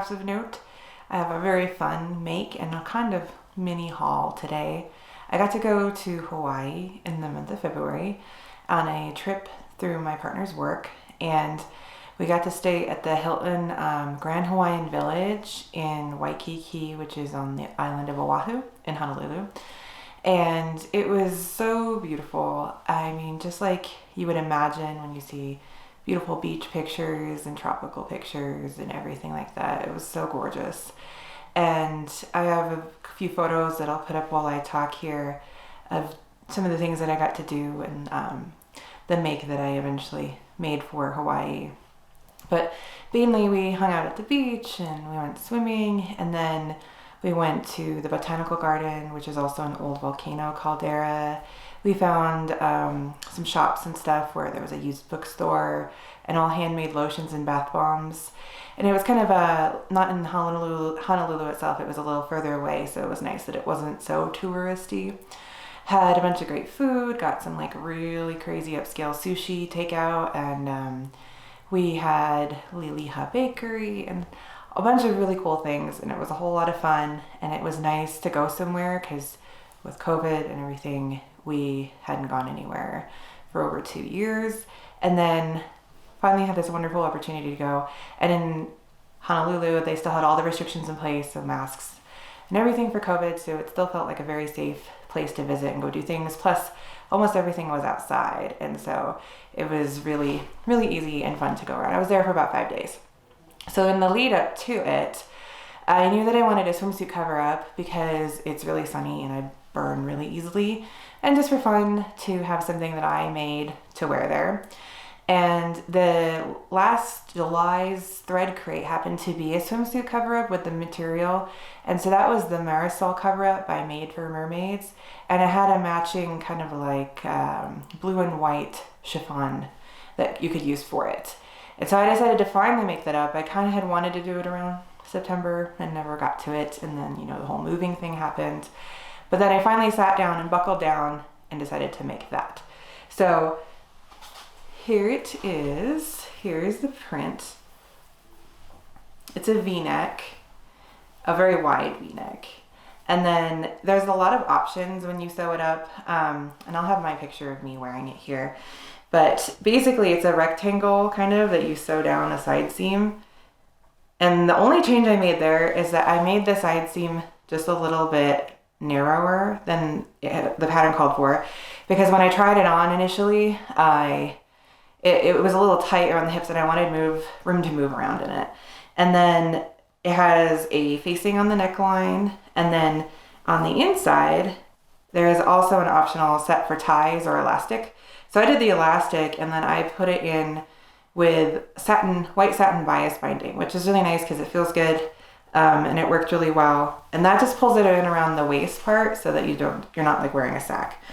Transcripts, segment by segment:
crafts of note. I have a very fun make and a kind of mini haul today. I got to go to Hawaii in the month of February on a trip through my partner's work, and we got to stay at the Hilton Hawaiian Village in Waikiki, which is on the island of Oahu in Honolulu. And it was so beautiful. I mean, just like you would imagine when you see beautiful beach pictures and tropical pictures and everything like that. It was so gorgeous. And I have a few photos that I'll put up while I talk here of some of the things that I got to do and the make that I eventually made for Hawaii. But mainly we hung out at the beach and we went swimming, and then we went to the botanical garden, which is also an old volcano caldera. We found some shops and stuff where there was a used bookstore and all handmade lotions and bath bombs. And it was kind of not in Honolulu itself, it was a little further away, so it was nice that it wasn't so touristy. Had a bunch of great food, got some like really crazy upscale sushi takeout, and we had Liliha Bakery and a bunch of really cool things, and it was a whole lot of fun. And it was nice to go somewhere because with COVID and everything, we hadn't gone anywhere for over 2 years, and then finally had this wonderful opportunity to go. And in Honolulu, they still had all the restrictions in place, so masks and everything for COVID, so it still felt like a very safe place to visit and go do things. Plus, almost everything was outside, and so it was really, really easy and fun to go around. I was there for about 5 days. So in the lead up to it, I knew that I wanted a swimsuit cover up because it's really sunny and I burn really easily, and just for fun to have something that I made to wear there. And the last July's Threadcrate happened to be a swimsuit cover up with the material, and so that was the Marisol Coverup by Made for Mermaids, and it had a matching kind of like blue and white chiffon that you could use for it. And so I decided to finally make that up. I kind of had wanted to do it around September and never got to it, and then the whole moving thing happened. But then I finally sat down and buckled down and decided to make that. So here it is. Here's the print. It's a V-neck, a very wide V-neck. And then there's a lot of options when you sew it up. And I'll have my picture of me wearing it here. But basically it's a rectangle kind of that you sew down a side seam. And the only change I made there is that I made the side seam just a little bit narrower than the pattern called for, because when I tried it on initially, it was a little tight around the hips and I wanted room to move around in it. And then it has a facing on the neckline, and then on the inside there is also an optional set for ties or elastic. So I did the elastic, and then I put it in with white satin bias binding, which is really nice because it feels good, and it worked really well. And that just pulls it in around the waist part so that you're not like wearing a sack.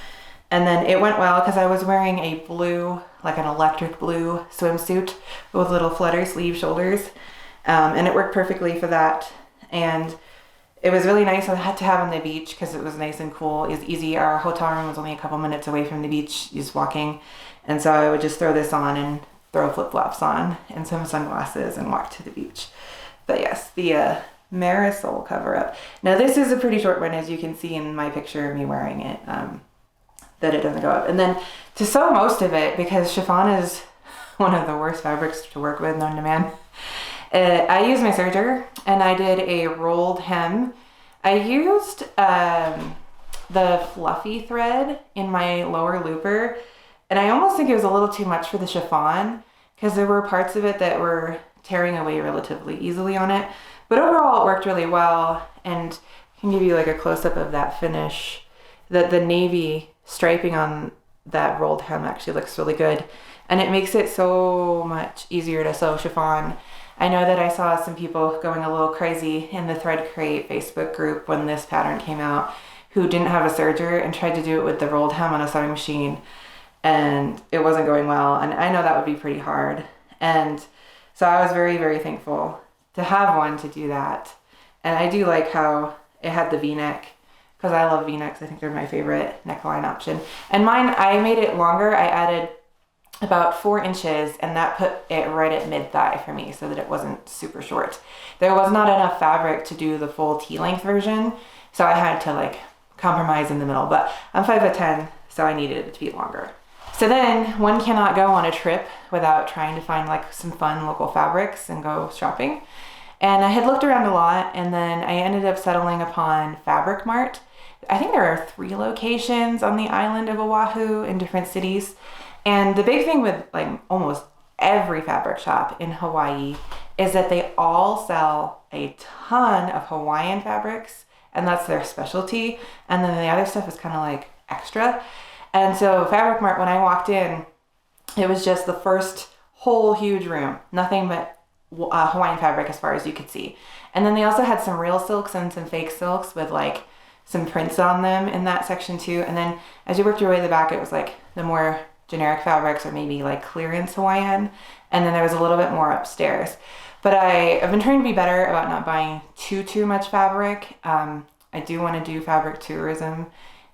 And then it went well because I was wearing a blue, like an electric blue swimsuit with little flutter sleeve shoulders, and it worked perfectly for that. And it was really nice to have on the beach because it was nice and cool. It was easy. Our hotel room was only a couple minutes away from the beach, just walking. And so I would just throw this on and throw flip-flops on and some sunglasses and walk to the beach. But yes, the Marisol Coverup. Now this is a pretty short one, as you can see in my picture of me wearing it, that it doesn't go up. And then to sew most of it, because chiffon is one of the worst fabrics to work with known to man, I used my serger and I did a rolled hem. I used the fluffy thread in my lower looper, and I almost think it was a little too much for the chiffon because there were parts of it that were tearing away relatively easily on it. But overall it worked really well, and I can give you like a close-up of that finish. The navy striping on that rolled hem actually looks really good, and it makes it so much easier to sew chiffon. I know that I saw some people going a little crazy in the Threadcrate Facebook group when this pattern came out who didn't have a serger and tried to do it with the rolled hem on a sewing machine, and it wasn't going well, and I know that would be pretty hard. And so I was very, very thankful to have one to do that. And I do like how it had the V-neck, because I love V-necks. I think they're my favorite neckline option. And mine, I made it longer. I added about 4 inches, and that put it right at mid-thigh for me so that it wasn't super short. There was not enough fabric to do the full T-length version, so I had to like compromise in the middle, but I'm 5'10", so I needed it to be longer. So then one cannot go on a trip without trying to find like some fun local fabrics and go shopping. And I had looked around a lot, and then I ended up settling upon Fabric Mart. I think there are 3 locations on the island of Oahu in different cities. And the big thing with like almost every fabric shop in Hawaii is that they all sell a ton of Hawaiian fabrics, and that's their specialty. And then the other stuff is kind of like extra. And so Fabric Mart, when I walked in, it was just the first whole huge room, nothing but Hawaiian fabric as far as you could see. And then they also had some real silks and some fake silks with like some prints on them in that section too. And then as you worked your way to the back, it was like the more generic fabrics or maybe like clearance Hawaiian. And then there was a little bit more upstairs. But I've been trying to be better about not buying too much fabric. I do want to do fabric tourism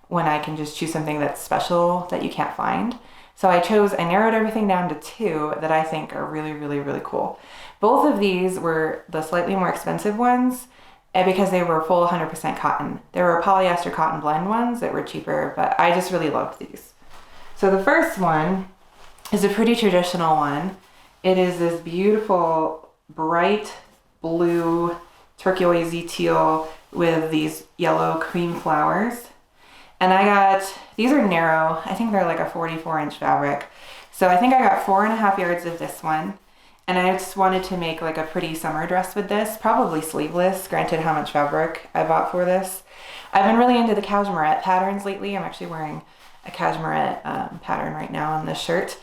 when I can just choose something that's special that you can't find. So I narrowed everything down to 2 that I think are really, really, really cool. Both of these were the slightly more expensive ones because they were full 100% cotton. There were polyester cotton blend ones that were cheaper, but I just really loved these. So the first one is a pretty traditional one. It is this beautiful bright blue turquoisey teal with these yellow cream flowers. And these are narrow. I think they're like a 44-inch fabric. So I think I got 4.5 yards of this one. And I just wanted to make like a pretty summer dress with this, probably sleeveless, granted how much fabric I bought for this. I've been really into the cashmere patterns lately. I'm actually wearing a cashmere pattern right now on this shirt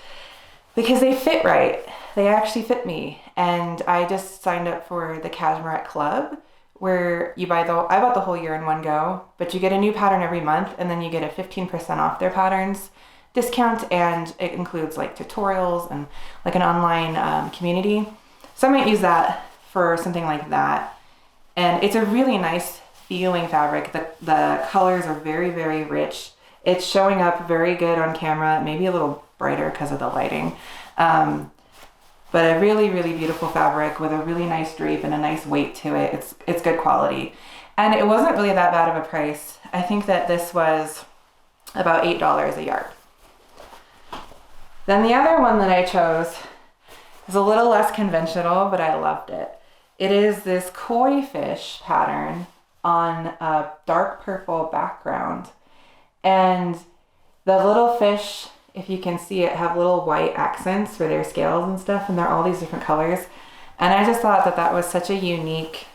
because they fit right. They actually fit me. And I just signed up for the Cashmere Club, where I bought the whole year in one go, but you get a new pattern every month, and then you get a 15% off their patterns discount, and it includes like tutorials and like an online community. So I might use that for something like that. And it's a really nice feeling fabric. The colors are very, very rich. It's showing up very good on camera, maybe a little brighter because of the lighting. But a really, really beautiful fabric with a really nice drape and a nice weight to it. It's good quality. And it wasn't really that bad of a price. I think that this was about $8 a yard. Then the other one that I chose is a little less conventional, but I loved it. It is this koi fish pattern on a dark purple background. And the little fish, if you can see it, have little white accents for their scales and stuff, and they're all these different colors. And I just thought that was such a unique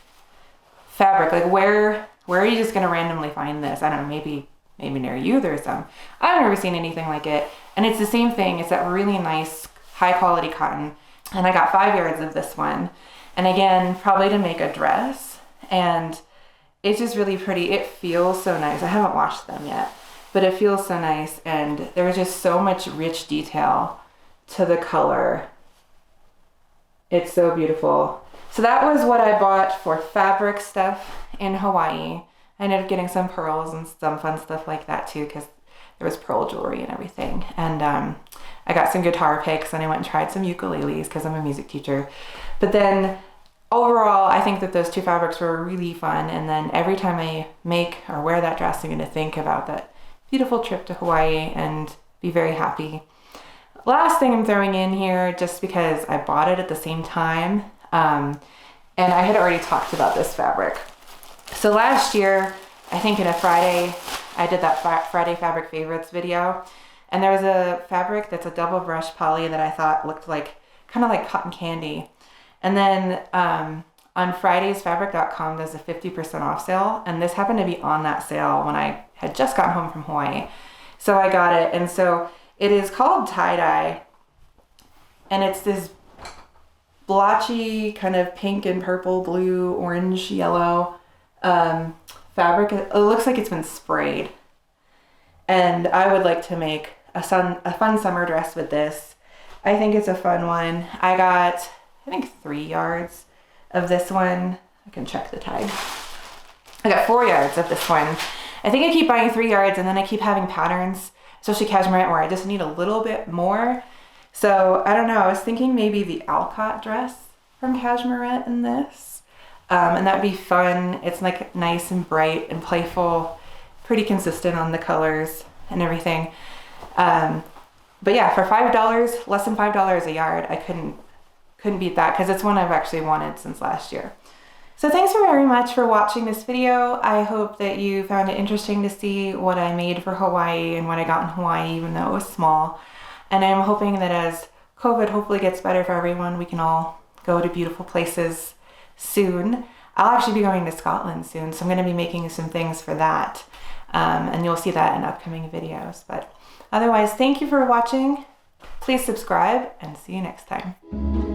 fabric. Like where are you just gonna randomly find this? I don't know, maybe near you there's some. I've never seen anything like it. And it's the same thing. It's that really nice, high quality cotton. And I got 5 yards of this one. And again, probably to make a dress. And it's just really pretty. It feels so nice. I haven't washed them yet, but it feels so nice. And there's just so much rich detail to the color. It's so beautiful. So that was what I bought for fabric stuff in Hawaii. I ended up getting some pearls and some fun stuff like that too, because there was pearl jewelry and everything. And I got some guitar picks, and I went and tried some ukuleles because I'm a music teacher. But then overall, I think that those 2 fabrics were really fun. And then every time I make or wear that dress, I'm going to think about that beautiful trip to Hawaii and be very happy. Last thing I'm throwing in here, just because I bought it at the same time, and I had already talked about this fabric. So last year, I think in a Friday, I did that Friday Fabric Favorites video, and there was a fabric that's a double brush poly that I thought looked like kind of like cotton candy. And then on Fridays, fabric.com does a 50% off sale, and this happened to be on that sale when I had just gotten home from Hawaii. So I got it, and so it is called tie-dye, and it's this blotchy kind of pink and purple, blue, orange, yellow fabric. It looks like it's been sprayed, and I would like to make a fun summer dress with this. I think it's a fun one. I got, I think 3 yards of this one. I can check the tag. I got 4 yards of this one. I think I keep buying 3 yards, and then I keep having patterns, especially cashmere, where I just need a little bit more. So I don't know, I was thinking maybe the Alcott dress from Cashmerette in this. And that'd be fun. It's like nice and bright and playful, pretty consistent on the colors and everything. But yeah, for $5, less than $5 a yard, I couldn't beat that because it's one I've actually wanted since last year. So thanks very much for watching this video. I hope that you found it interesting to see what I made for Hawaii and what I got in Hawaii, even though it was small. And I'm hoping that as COVID hopefully gets better for everyone, we can all go to beautiful places soon. I'll actually be going to Scotland soon, so I'm going to be making some things for that. And you'll see that in upcoming videos. But otherwise, thank you for watching. Please subscribe and see you next time.